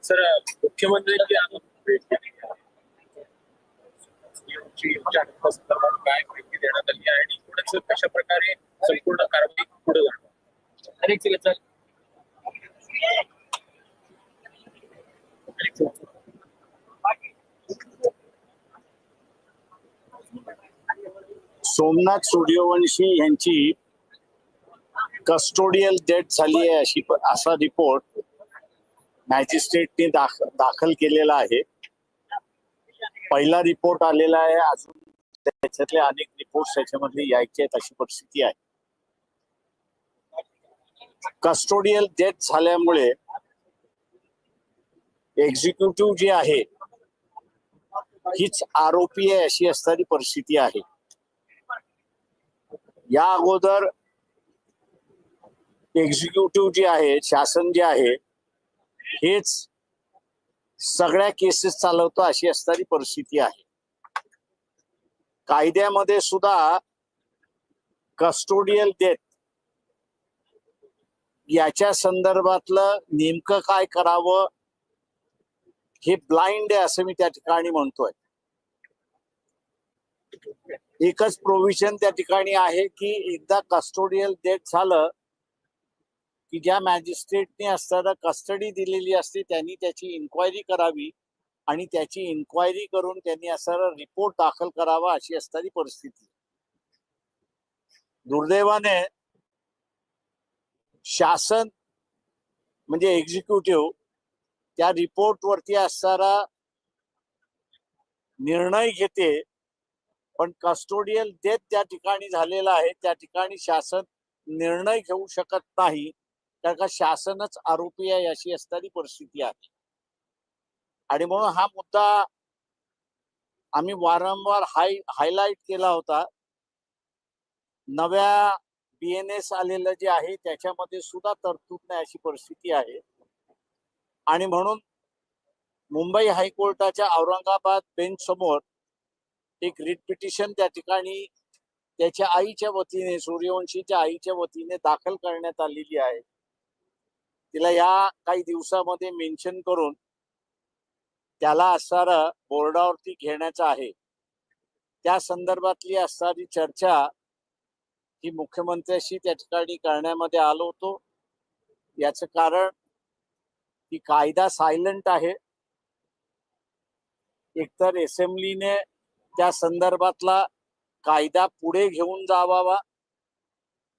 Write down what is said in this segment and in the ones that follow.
Sir, मुख्यमंत्र्यांची काय माहिती देण्यात आली आहे आणि थोडंसं कशा प्रकारे संपूर्ण कारवाई पुढे जाणार? सोमनाथ सूर्यवंशी यांची कस्टोडियल डेथ झाली आहे असा रिपोर्ट मॅजिस्ट्रेटने दाखल केलेला आहे. पहिला रिपोर्ट आलेला आहे, अजून त्याच्यातले अनेक रिपोर्ट त्याच्यामध्ये यायचे आहेत अशी परिस्थिती आहे. कस्टोडियल डेथ झाल्यामुळे एक्झिक्युटिव्ह जी आहे हीच आरोपी आहे अशी असणारी परिस्थिती आहे. या अगोदर एक्झिक्युटिव्ह जे आहे, शासन जे आहे, हेच सगळ्या केसेस चालवतो अशी असणारी परिस्थिती आहे. कायद्यामध्ये सुद्धा कस्टोडियल डेथ याच्या संदर्भातलं नेमकं काय करावं हे ब्लाइंड आहे असं मी त्या ठिकाणी म्हणतोय. एकच प्रोव्हिजन त्या ठिकाणी आहे की एकदा कस्टोडियल डेथ झालं की ज्या मॅजिस्ट्रेटने असताना कस्टडी दिलेली असते त्यांनी त्याची इन्क्वायरी करावी आणि त्याची इन्क्वायरी करून त्यांनी असणारा रिपोर्ट दाखल करावा अशी असणारी परिस्थिती. दुर्दैवाने शासन म्हणजे एक्झिक्युटिव्ह त्या रिपोर्ट वरती असणारा निर्णय घेते, पण कस्टोडियल डेथ त्या ठिकाणी झालेला आहे त्या ठिकाणी शासन निर्णय घेऊ शकत नाही, कारण का शासनच आरोपी आहे अशी असणारी परिस्थिती आहे. आणि म्हणून हा मुद्दा आम्ही वारंवार हायलाइट केला होता. नव्या BNS आलेलं जे आहे त्याच्यामध्ये सुद्धा तरतूद नाही अशी परिस्थिती आहे. आणि म्हणून मुंबई हायकोर्टाच्या औरंगाबाद बेंच समोर एक रिट पिटिशन त्या ठिकाणी त्याच्या आईच्या वतीने, सूर्यवंशीच्या आईच्या वतीने दाखल करण्यात आलेली आहे. तिला या काही दिवसामध्ये मेन्शन करून त्याला असणारं बोर्डावरती घेण्याचं आहे. त्या संदर्भातली असणारी चर्चा ही मुख्यमंत्र्यांशी त्या ठिकाणी करण्यामध्ये आलो होतो. याचं कारण की कायदा सायलेंट आहे. एकतर असेंब्लीने त्या संदर्भातला कायदा पुढे घेऊन जावावा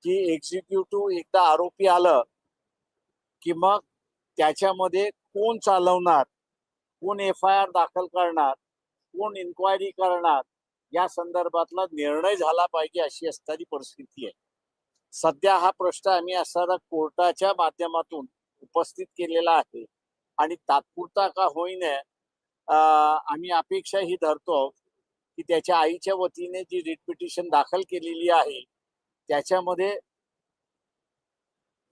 की एक्झिक्युटिव्ह एकदा आरोपी आलं की मग त्याच्यामध्ये कोण चालवणार, कोण FIR दाखल करणार, कोण इन्क्वायरी करणार या संदर्भातला निर्णय झाला पाहिजे अशी असणारी परिस्थिती आहे. सध्या हा प्रश्न आम्ही असणारा कोर्टाच्या माध्यमातून उपस्थित केलेला आहे आणि तात्पुरता का होईना आम्ही अपेक्षा ही धरतो की त्याच्या आईच्या वतीने जी रिट पिटिशन दाखल केलेली आहे त्याच्यामध्ये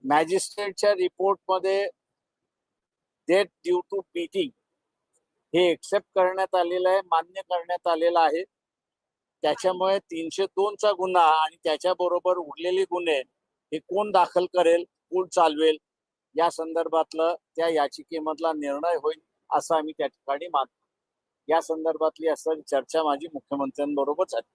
मॅजिस्ट्रेटच्या रिपोर्टमध्ये डेथ ड्यू टू बीटिंग हे एक्सेप्ट करण्यात आलेलं आहे, मान्य करण्यात आलेलं आहे. त्याच्यामुळे 302चा गुन्हा आणि त्याच्याबरोबर उरलेले गुन्हे हे कोण दाखल करेल, कोण चालवेल या संदर्भातलं त्या याचिकेमधला निर्णय होईल असं आम्ही त्या ठिकाणी मानतो. या संदर्भातली असं चर्चा माझी मुख्यमंत्र्यांबरोबर झाली.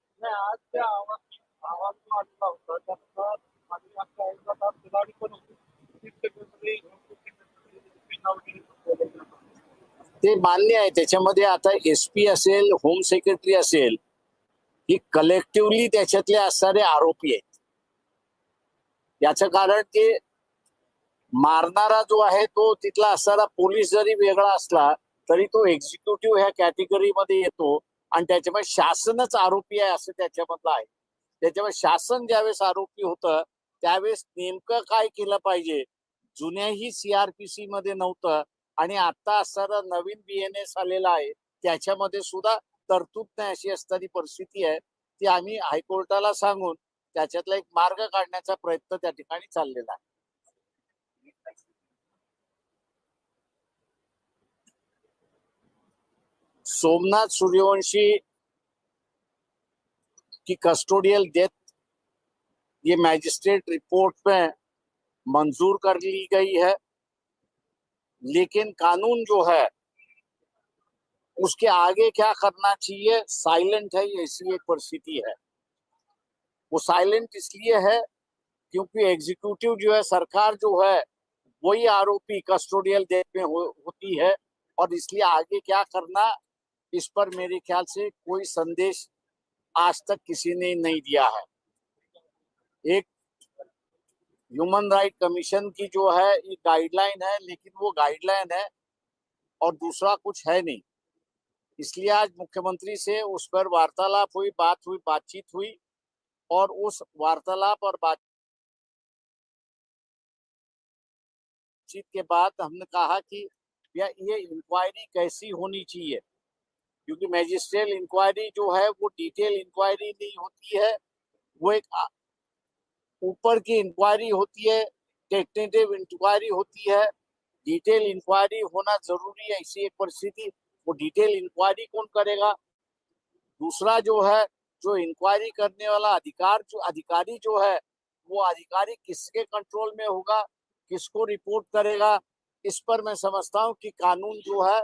ते मान्य आहे. त्याच्यामध्ये आता SP असेल, होम सेक्रेटरी असेल, ही कलेक्टिव्हली त्याच्यातले असणारे आरोपी आहेत. याचं कारण की मारणारा जो आहे तो तिथला असणारा पोलीस जरी वेगळा असला तरी तो एक्झिक्युटिव्ह ह्या कॅटेगरीमध्ये येतो आणि त्याच्यामुळे शासनच आरोपी आहे असं त्याच्यामधलं आहे. त्याच्यामुळे शासन ज्यावेळेस आरोपी होतं त्यावेळेस नेमकं काय केलं पाहिजे जुन्याही CRPC मध्ये नव्हतं आणि आता असणारा नवीन BNS आलेला आहे त्याच्यामध्ये सुद्धा तरतूद नाही अशी असणारी परिस्थिती आहे. ती आम्ही हायकोर्टाला सांगून त्याच्यातला एक मार्ग काढण्याचा प्रयत्न त्या ठिकाणी चाललेला आहे. सोमनाथ सूर्यवंशी की कस्टोडियल डेथ ये मैजिस्ट्रेट रिपोर्ट में मंजूर कर ली गई है, लेकिन कानून जो है उसके आगे क्या करना चाहिए साइलेंट है। ऐसी एक परिस्थिति है। वो साइलेंट इसलिए है क्योंकि एग्जीक्यूटिव जो है, सरकार जो है, वही आरोपी कस्टोडियल डेथ में होती है, और इसलिए आगे क्या करना इस पर मेरे ख्याल से कोई संदेश आज तक किसी ने नहीं दिया है। एक ह्यूमन राइट कमीशन की जो है ये गाइडलाइन है, लेकिन वो गाइडलाइन है और दूसरा कुछ है नहीं। इसलिए आज मुख्यमंत्री से उस पर वार्तालाप हुई, बातचीत हुई, और उस वार्तालाप और बातचीत के बाद हमने कहा कि ये इंक्वायरी कैसी होनी चाहिए, क्योंकि मैजिस्ट्रियल इंक्वायरी जो है वो डिटेल इंक्वायरी नहीं होती है, वो एक ऊपर की इंक्वायरी होती है, टेक्निकल इंक्वायरी होती है। डिटेल इंक्वायरी होना जरूरी है। ऐसी एक परिस्थिति, वो डिटेल इंक्वायरी कौन करेगा? दूसरा जो है, जो इंक्वायरी करने वाला अधिकारी जो है, वो अधिकारी किसके कंट्रोल में होगा, किसको रिपोर्ट करेगा? इस पर मैं समझता हूँ कि कानून जो है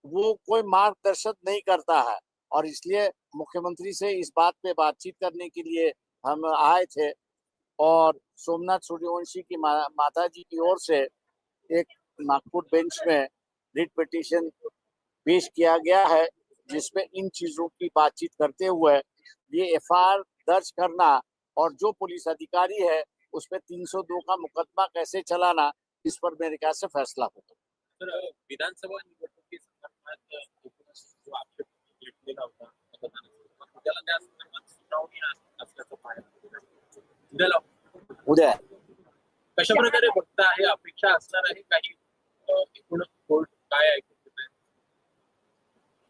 वो कोई मार्गदर्शन नहीं करता है, और इसलिए मुख्यमंत्री से इस बात पे बातचीत करने के लिए हम आए थे। और सोमनाथ सूर्यवंशी की माता जी की ओर से एक नागपुर बेंच में रिट पिटीशन पेश किया गया है, जिसमें इन चीजों की बातचीत करते हुए ये एफआईआर दर्ज करना और जो पुलिस अधिकारी है उस पर 302 का मुकदमा कैसे चलाना, इस पर मेरे ख्याल से फैसला होगा। तर विधानसभा निवडणुकीसंदर्भात जो आक्षेप घेतलेला होता मतदानाचा, उद्याला त्या संदर्भात सुनावणी असल्याचं पाहायला उद्याला उद्या कशा प्रकारे बघता आहे? अपेक्षा असणार आहे काही एकूण कोर्ट काय ऐकून घेत आहे?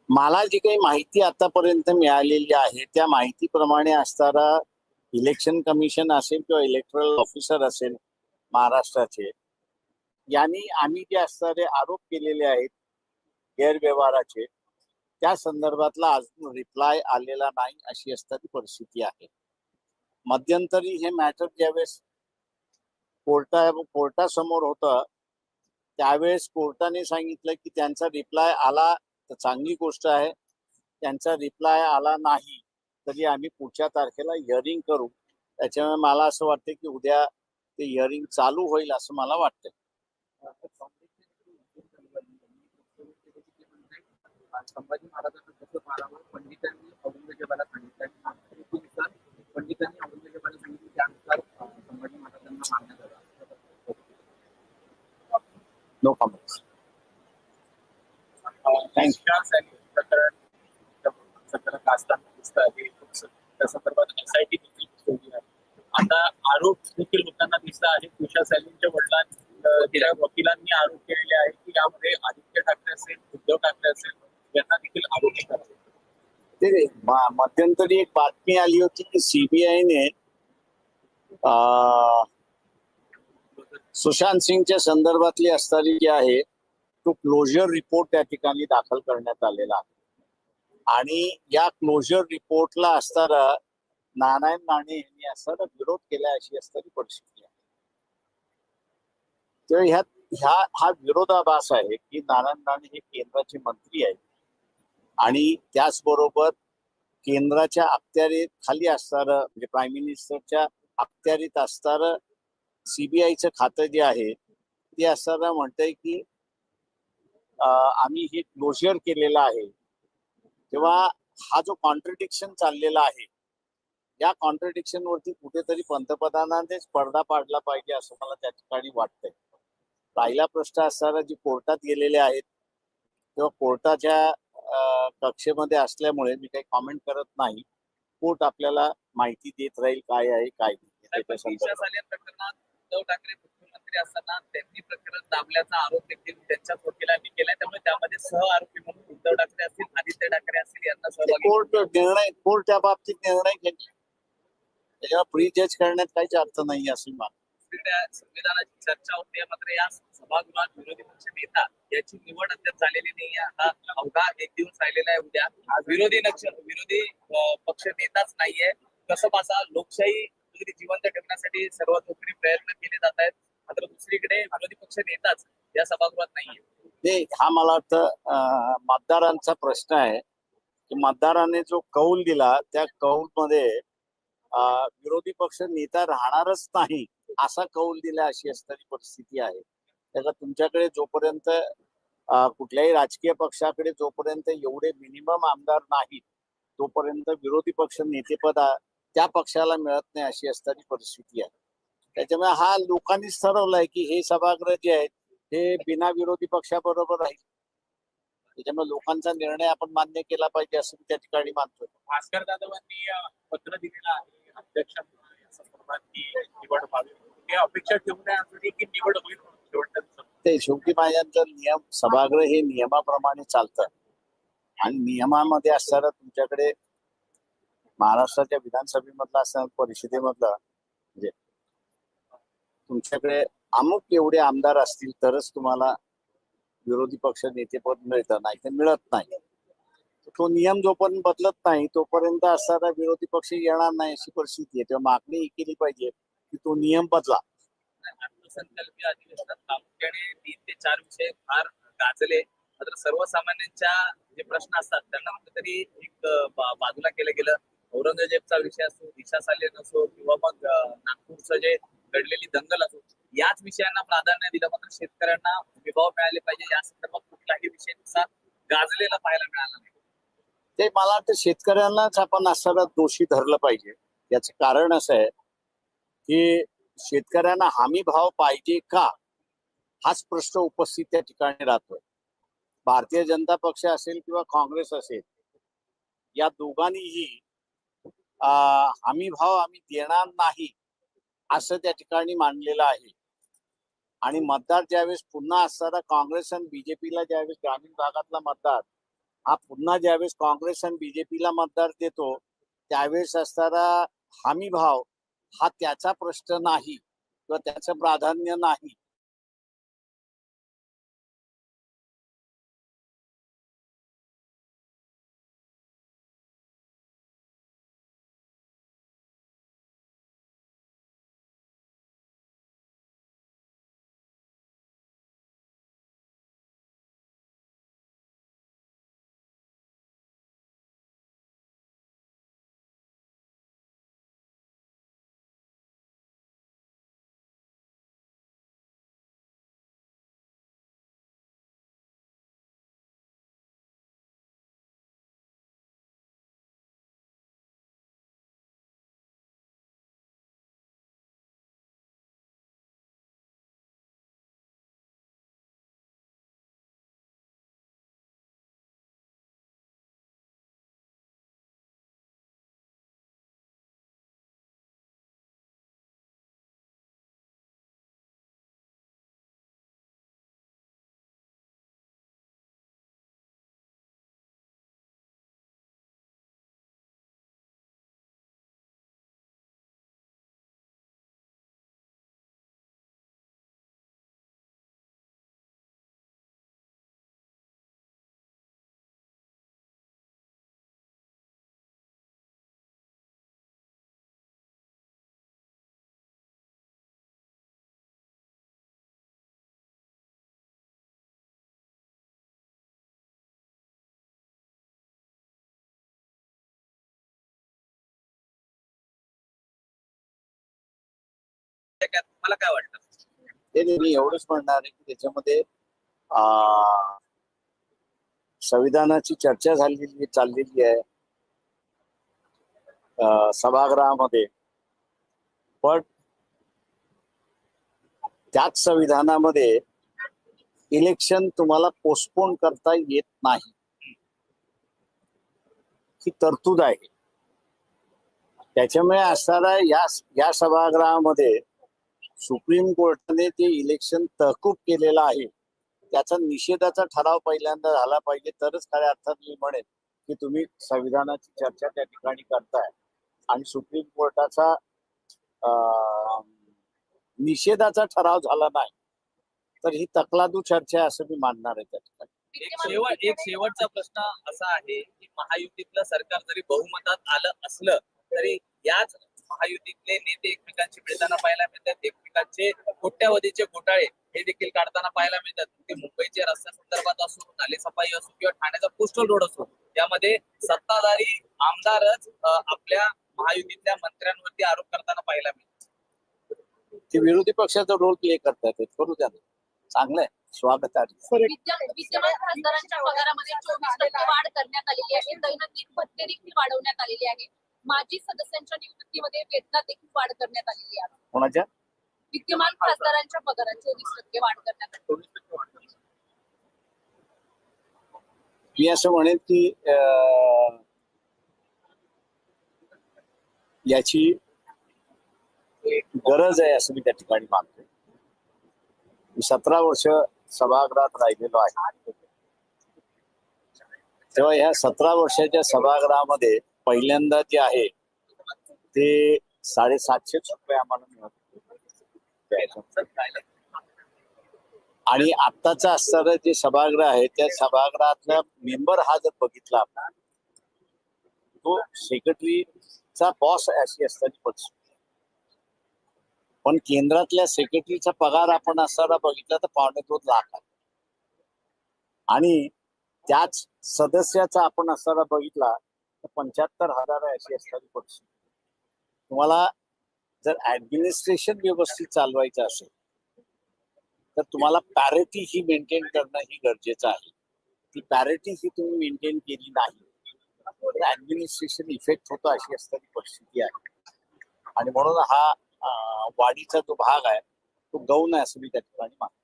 मला जी काही माहिती आतापर्यंत मिळालेली आहे त्या माहितीप्रमाणे असणारा इलेक्शन कमिशन असेल किंवा इलेक्टोरल ऑफिसर असेल महाराष्ट्राचे, यांनी आम्ही जे असणारे आरोप केलेले आहेत गैरव्यवहाराचे, त्या संदर्भातला अजून रिप्लाय आलेला नाही, अशी असणारी परिस्थिती आहे. मध्यंतरी हे मॅटर ज्यावेळेस कोर्टासमोर होतं त्यावेळेस कोर्टाने सांगितलं की त्यांचा रिप्लाय आला तर चांगली गोष्ट आहे, त्यांचा रिप्लाय आला नाही तरी आम्ही पुढच्या तारखेला हिअरिंग करू. त्याच्यामुळे मला असं वाटतं की उद्या ते हिअरिंग चालू होईल असं मला वाटतं. संभाजी महाराजांना कसं मारावं पंडितांनी औरंगजेबाला सांगितलं, पंडितांनी औरंगजेबाला सांगितलं त्यानुसार संभाजी महाराजांना मारण्यात आलं. No comments. त्या संदर्भात SIT देखील ठेवली आहे. आता आरोप देखील होताना दिसत आहे. तुषार सैनींच्या वडिलांनी वकिलांनी आरोप केलेले आहे की यामध्ये आदित्य ठाकरे असेल, उद्धव ठाकरे असेल, यांना देखील आरोपी करावे. ते मध्यंतरी एक बातमी आली होती की सीबीआयने सुशांत सिंगच्या संदर्भातली असणारी जी आहे तो क्लोजर रिपोर्ट त्या ठिकाणी दाखल करण्यात आलेला आहे, आणि या क्लोजर रिपोर्टला असणारा नारायण राणे यांनी असणारा विरोध केला अशी असणारी परिस्थिती आहे. तर हा विरोधाभास आहे की नारायण राणे हे केंद्राचे मंत्री आहेत आणि त्याचबरोबर केंद्राच्या अखत्यारीत खाली असणारं म्हणजे प्राईम मिनिस्टरच्या अखत्यारीत असणारं सीबीआयचं खातं जे आहे ते असताना म्हणतंय की आम्ही हे क्लोजर केलेलं आहे. तेव्हा हा जो कॉन्ट्रडिक्शन चाललेला आहे या कॉन्ट्रडिक्शन वरती कुठेतरी पंतप्रधानांनीच पडदा पाडला पाहिजे असं मला त्या ठिकाणी वाटतंय. पहिला प्रश्न असणारा जे कोर्टात गेलेले आहेत तेव्हा कोर्टाच्या कक्षेमध्ये असल्यामुळे मी काही कॉमेंट करत नाही. कोर्ट आपल्याला माहिती देत राहील काय आहे काय नाही. प्रकरणात उद्धव ठाकरे मुख्यमंत्री असताना त्यांनी प्रकरण दाबल्याचा आरोप देखील त्यांच्या वकिलांनी केलाय. त्यामुळे त्यामध्ये सह आरोपी म्हणून उद्धव ठाकरे असतील, आदित्य ठाकरे असतील यांना सहभागी कोर्ट त्या बाबतीत निर्णय घेईल. त्याच्यावर प्री जज करण्यात काहीच अर्थ नाही असं मला. संविधानाची चर्चा होते, मात्र या सभागृहात विरोधी पक्ष नेता याची निवड अद्याप झालेली नाहीये. हा अवघा एक दिवस राहिलेला आहे. उद्या विरोधी पक्ष नेताच नाहीये. कसं पासा लोकशाही कुठेतरी जिवंत ठेवण्यासाठी सर्वतोपरी प्रयत्न केले जात आहेत, मात्र दुसरीकडे विरोधी पक्ष नेताच या सभागृहात नाहीये. हा मला वाटतं मतदारांचा प्रश्न आहे की मतदारांनी जो कौल दिला त्या कौल मध्ये विरोधी पक्ष नेता राहणारच नाही असा कौल दिला अशी असणारी परिस्थिती आहे. त्याला तुमच्याकडे जोपर्यंत कुठल्याही राजकीय पक्षाकडे जोपर्यंत एवढे मिनिमम आमदार नाहीत तोपर्यंत विरोधी पक्ष नेतेपद त्या पक्षाला मिळत नाही अशी असणारी परिस्थिती आहे. त्याच्यामुळे हा लोकांनीच ठरवलंय की हे सभागृह जे आहेत हे बिना विरोधी पक्षाबरोबर राहील. त्याच्यामुळे लोकांचा निर्णय आपण मान्य केला पाहिजे असं मी त्या ठिकाणी मानतो. भास्कर जाधवांनी पत्र दिलेलं आहे अध्यक्षांना या संदर्भात की निवड व्हावी, हे अपेक्षा ठेवून आहे की निवड होईल शेवटचं. ते शेवटी माझ्यांचं नियम सभागृह हे नियमाप्रमाणे चालतं आणि नियमामध्ये असताना तुमच्याकडे महाराष्ट्राच्या विधानसभेमधला असताना परिषदेमधला म्हणजे तुमच्याकडे अमुक एवढे आमदार असतील तरच तुम्हाला विरोधी पक्ष नेतेपद मिळतं, नाही तर मिळत नाही. तो नियम जोपर्यंत बदलत नाही तोपर्यंत असणारा विरोधी पक्ष येणार नाही अशी परिस्थिती आहे. तेव्हा मागणी ही केली पाहिजे की तो नियम बदला. अर्थसंकल्पीय अधिवेशनात प्रामुख्याने 3 ते 4 विषय फार गाजले, मात्र सर्वसामान्यांच्या जे प्रश्न असतात त्यांना कुठेतरी एक बाजूला केलं गेलं. औरंगजेबचा विषय असो, दिशा सालेन असो किंवा मग नागपूरचं जे घडलेली दंगल असो, याच विषयांना प्राधान्य दिलं. मात्र शेतकऱ्यांना विभाव मिळाले पाहिजे या संदर्भात कुठलाही विषय तसा गाजलेला पाहायला मिळाला नाही. ते मला वाटतं शेतकऱ्यांनाच आपण असणारा दोषी धरलं पाहिजे. याचं कारण असं आहे की शेतकऱ्यांना हमी भाव पाहिजे का हाच प्रश्न उपस्थित त्या ठिकाणी राहतोय. भारतीय जनता पक्ष असेल किंवा काँग्रेस असेल या दोघांनीही हमी भाव आम्ही देणार नाही असं त्या ठिकाणी मांडलेलं आहे. आणि मतदार ज्यावेळेस पुन्हा असणारा काँग्रेस आणि बीजेपीला ज्यावेळेस ग्रामीण भागातला मतदार हा पुन्हा ज्यावेळेस काँग्रेस आणि बीजेपीला मतदार देतो त्यावेळेस असणारा हमी भाव हा त्याचा प्रश्न नाही किंवा त्याचं प्राधान्य नाही. मला काय वाटतं ते मी एवढंच म्हणणार आहे की त्याच्यामध्ये संविधानाची चर्चा झालेली चाललेली आहे सभागृहामध्ये, पण त्याच संविधानामध्ये इलेक्शन तुम्हाला पोस्टपोन करता येत नाही ही तरतूद आहे. त्याच्यामुळे असणारा या सभागृहामध्ये सुप्रीम कोर्टाने जे इलेक्शन तहकूब केलेलं आहे त्याचा निषेधाचा ठराव पहिल्यांदा झाला पाहिजे, तरच खऱ्या अर्थात मी म्हणेन की तुम्ही संविधानाची चर्चा त्या ठिकाणी करताय. आणि सुप्रीम कोर्टाचा निषेधाचा ठराव झाला नाही तर ही तकलादू चर्चा आहे असं मी मानणार आहे त्या ठिकाणी. एक शेवटचा प्रश्न असा आहे की महायुतीतलं सरकार जरी बहुमतात आलं असलं तरी याच महायुतीतले नेते एकमेकांशी मिळताना पाहायला मिळतात, एकमेकांचे कोट्यावधीचे घोटाळे हे देखील काढताना पाहायला मिळतात. ते मुंबईचे रस्त्या संदर्भात असो, नालेसफाई असो किंवा ठाण्याचा कोस्टल रोड असो, यामध्ये सत्ताधारी आमदारच आपल्या महायुतीतल्या मंत्र्यांवरती आरोप करताना पाहायला मिळतात. ते विरोधी पक्षाचा रोल प्ले करतात, करू द्या, चांगलंय, स्वागत आहे. विद्यमान खासदारांच्या पगारामध्ये 24% वाढ करण्यात आलेली आहे. दैनंदिन भत्ते देखील वाढवण्यात आलेले आहे. माजी सदस्यांच्या नियुक्तीमध्ये वेतनात देखील वाढ करण्यात आलेली आहे. कोणाच्या? विद्यमान खासदारांच्या पगारात 24% वाढ करण्यात आली. मी असं म्हणेन की याची गरज आहे असं मी त्या ठिकाणी मानतो. 17 वर्ष सभागृहात राहिलेलो आहे, तेव्हा ह्या 17 वर्षाच्या सभागृहामध्ये पहिल्यांदा जे आहे ते 750 रुपये आम्हाला मिळत, आणि आत्ताचा असणारं जे सभागृह आहे त्या सभागृहातला मेंबर हा जर बघितला आपण, तो सेक्रेटरीचा बॉस अशी असताना परिस्थिती. पण केंद्रातल्या सेक्रेटरीचा पगार आपण असताना बघितला तर 2.25 लाख आहे, आणि त्याच सदस्याचा आपण असताना बघितला तर 75,000 अशी असणारी परिस्थिती. तुम्हाला जर ऍडमिनिस्ट्रेशन व्यवस्थित चालवायचं असेल तर तुम्हाला पॅरिटी ही मेंटेन करणं ही गरजेचं आहे. ती पॅरिटी ही तुम्ही मेंटेन केली नाही तर ऍडमिनिस्ट्रेशन इफेक्ट होतो, अशी असणारी परिस्थिती आहे. आणि म्हणून हा वाढीचा जो भाग आहे तो गौण आहे असं मी त्या ठिकाणी मानतो.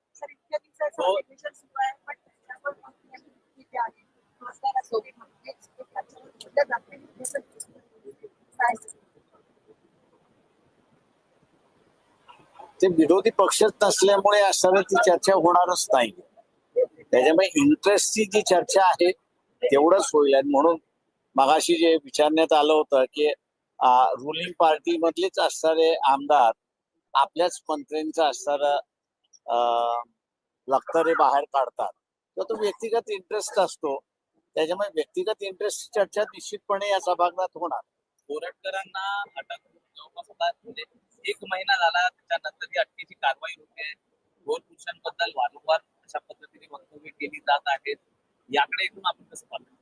ते विरोधी पक्षच नसल्यामुळे असताना ती चर्चा होणारच नाही. त्याच्यामुळे इंटरेस्टची जी चर्चा आहे तेवढंच होईल. आणि म्हणून मगाशी जे विचारण्यात आलं होतं की रुलिंग पार्टी मधलेच असणारे आमदार आपल्याच मंत्र्यांचा असणारा लखतरे बाहेर काढतात, तर तो व्यक्तिगत इंटरेस्ट असतो. त्याच्यामुळे व्यक्तिगत इंटरेस्ट चर्चा निश्चितपणे या सभागृहात होणार. कोरटकरांना अटक जवळपास आता म्हणजे 1 महिना झाला, त्याच्यानंतर ही अटकेची कारवाई होते. दोन पुरुषांबद्दल वारंवार अशा पद्धतीने वक्तव्य केली जात आहेत. याकडे एकूण आपण कसं पाहतो?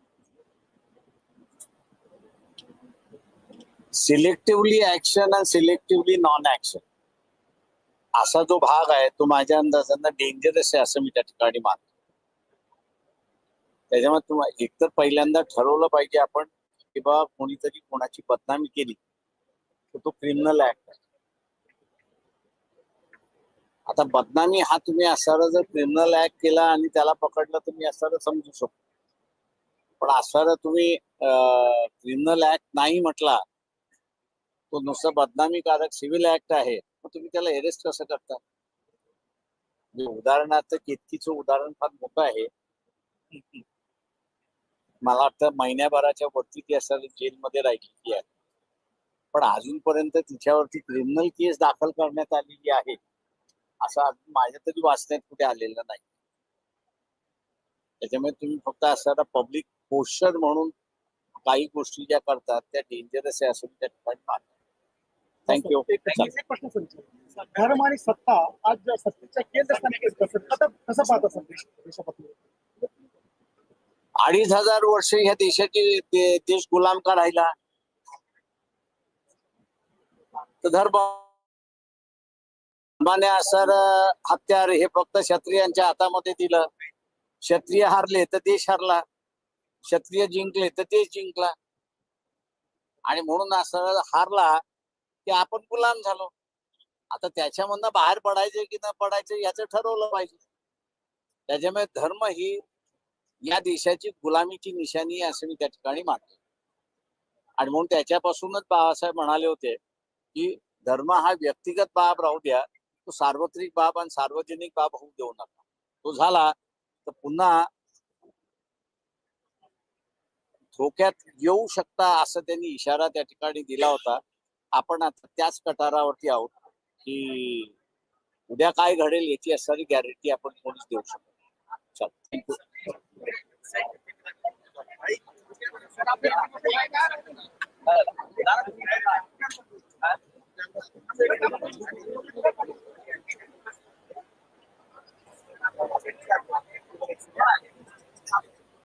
सिलेक्टिव्हली ऍक्शन आणि सिलेक्टिव्हली नॉन ऍक्शन असा जो भाग आहे तो माझ्या अंदाजानं डेंजरस आहे असं मी त्या ठिकाणी मानतो. त्याच्यामुळे तुम्हाला एकतर पहिल्यांदा ठरवलं पाहिजे आपण की बाबा कोणीतरी कोणाची बदनामी केली तर तो क्रिमिनल ऍक्ट आहे. आता बदनामी हा तुम्ही असारा जर क्रिमिनल ऍक्ट केला आणि त्याला पकडलं तर मी असारा समजू शकतो, पण असारा तुम्ही क्रिमिनल ऍक्ट नाही म्हटला, तो नुसतं बदनामीकारक सिव्हिल ऍक्ट आहे, मग तुम्ही त्याला अरेस्ट कसं करता? उदाहरणार्थ केतकीचं उदाहरण फार मोठं आहे. मला वाटतं महिन्याभराच्या वरती ती असं जेलमध्ये राहिलेली आहे, पण अजूनपर्यंत तिच्यावरती क्रिमिनल केस दाखल करण्यात आलेली आहे असं अजून माझ्या तरी वाचण्यात कुठे आलेलं नाही. त्याच्यामुळे तुम्ही फक्त असं पब्लिक पोस्चर म्हणून काही गोष्टी ज्या करतात त्या डेंजरस आहे असं त्या ठिकाणी मानतो. थँक्यू. धर्म आणि सत्ता आज सत्तेच्या केंद्रस्थानी कसं पाहता देशात? 2,500 वर्ष ह्या देशाची देश गुलाम का राहिला? तर धर्माने असर हत्यार हे फक्त क्षत्रियांच्या हातामध्ये दिलं. क्षत्रिय हारले तर देश हरला, क्षत्रिय जिंकले तर देश जिंकला. आणि म्हणून असं हारला की आपण गुलाम झालो. आता त्याच्यामधनं बाहेर पडायचं की न पडायचं याचं ठरवलं पाहिजे. त्याच्यामुळे धर्म ही या देशाची गुलामीची निशाणी आहे असं मी त्या ठिकाणी मानतो. आणि म्हणून त्याच्यापासूनच बाबासाहेब म्हणाले होते की धर्म हा व्यक्तिगत बाब राहू द्या, तो सार्वत्रिक बाब आणि सार्वजनिक बाब होऊ देऊ नका. तो झाला तर पुन्हा धोक्यात येऊ शकता असं त्यांनी इशारा त्या ठिकाणी दिला होता. आपण आता त्याच कटारावरती आहोत की उद्या काय घडेल याची असणारी गॅरंटी आपण कोणीच देऊ शकतो. चल, थँक्यू. आहे